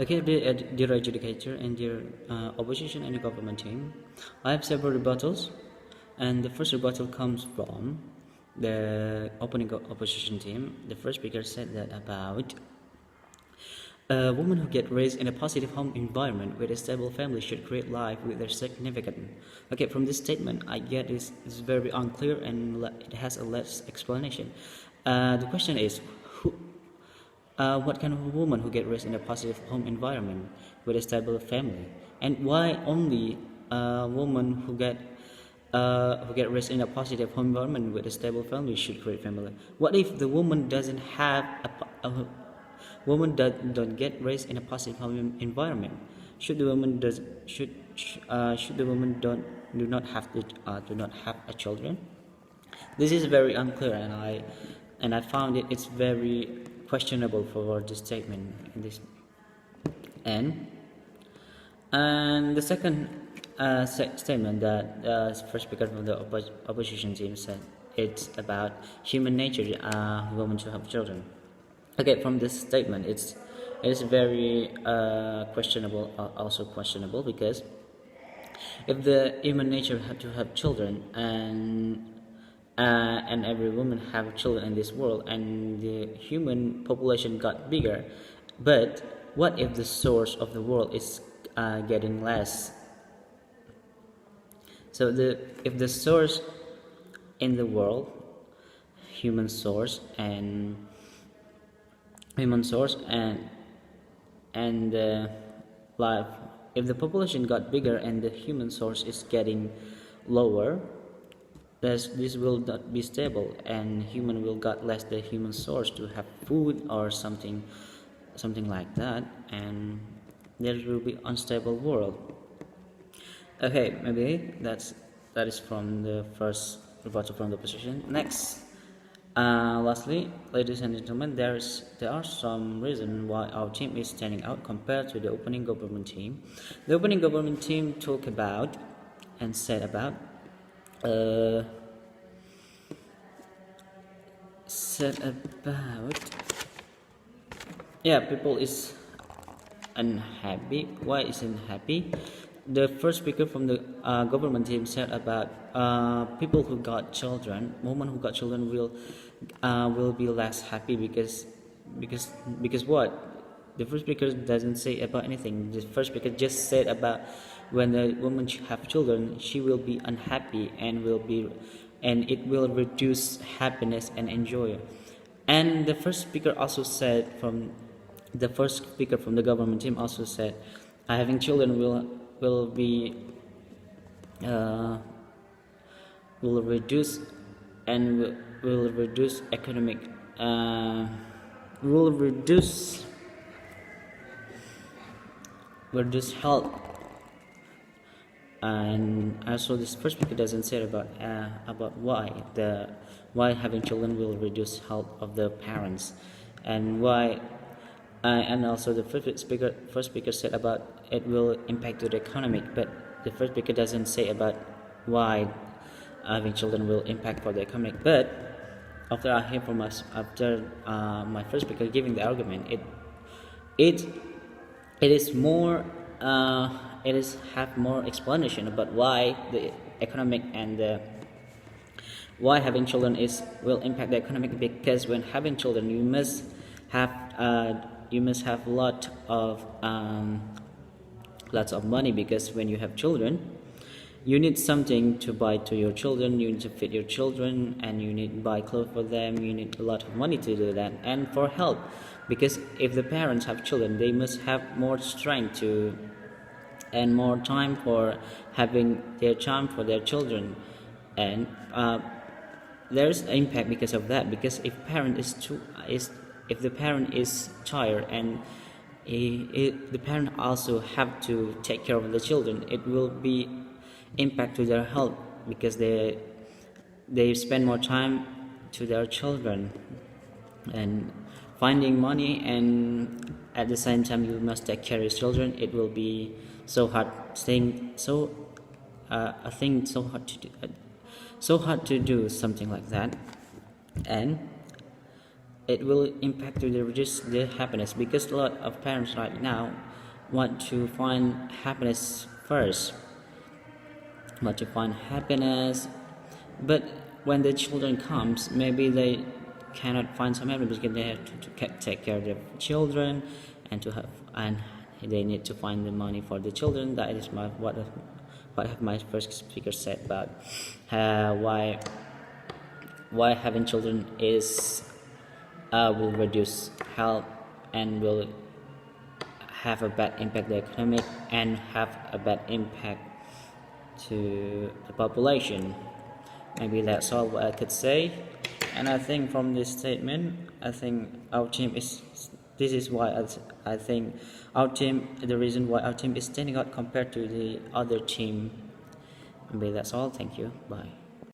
Okay, dear adjudicator and dear opposition and the government team, I have several rebuttals, and the first rebuttal comes from the opening opposition team. The first speaker said that about women who get raised in a positive home environment with a stable family should create life with their significant. Okay, from this statement, I get is very unclear and it has a less explanation. The question is, what kind of a woman who get raised in a positive home environment with a stable family, and why only a woman who get raised in a positive home environment with a stable family should create family? What if the woman doesn't have a woman don't get raised in a positive home environment? Should the woman does should the woman do not have to do not have a children? This is very unclear, and I found it's very questionable for this statement in this. And the second statement that first speaker from the opposition team said, it's about human nature, women to have children. Okay, from this statement, it's very questionable, also questionable, because if the human nature had to have children, and every woman have children in this world, and the human population got bigger, but what if the source of the world is getting less? So if the source in the world, human source and life, if the population got bigger and the human source is getting lower, this will not be stable, and human will got less the human source to have food or something like that, and there will be unstable world. Okay, maybe that is from the first rebuttal from the opposition. Next, lastly, ladies and gentlemen, there are some reasons why our team is standing out compared to the opening government team. The opening government team talked about and said about people is unhappy. Why is unhappy? The first speaker from the government team said about people who got children, women who got children will be less happy because what? The first speaker doesn't say about anything. The first speaker just said about when the woman have children, she will be unhappy and it will reduce happiness and enjoy. And the first speaker also said the first speaker from the government team also said having children will reduce and will reduce economic will reduce health. And also this first speaker doesn't say about why having children will reduce health of the parents, and why and also the first speaker said about it will impact to the economic, but the first speaker doesn't say about why having children will impact for the economic. But after I hear from us, after my first speaker giving the argument, it is more it is have more explanation about why the economic and why having children will impact the economic, because when having children you must have lots of money, because when you have children you need something to buy to your children, you need to feed your children, and you need to buy clothes for them, you need a lot of money to do that, and for help, because if the parents have children they must have more strength to and more time for having their time for their children, and there's impact because of that, because if the parent is tired and the parent also have to take care of the children, it will be impact to their health, because they spend more time to their children and finding money, and at the same time you must take care of your children. It will be so hard so hard to do, so hard to do something like that. And it will impact to the reduce their happiness, because a lot of parents right now want to find happiness first, want to find happiness, but when the children comes, maybe they cannot find some happiness because they have to take care of their children, and they need to find the money for the children. That is what my first speaker said about why having children is will reduce health and will have a bad impact the economic and have a bad impact to the population. Maybe that's all what I could say. And I think from this statement, I think our team is, this is why I think our team, the reason why our team is standing out compared to the other team. Maybe that's all. Thank you. Bye.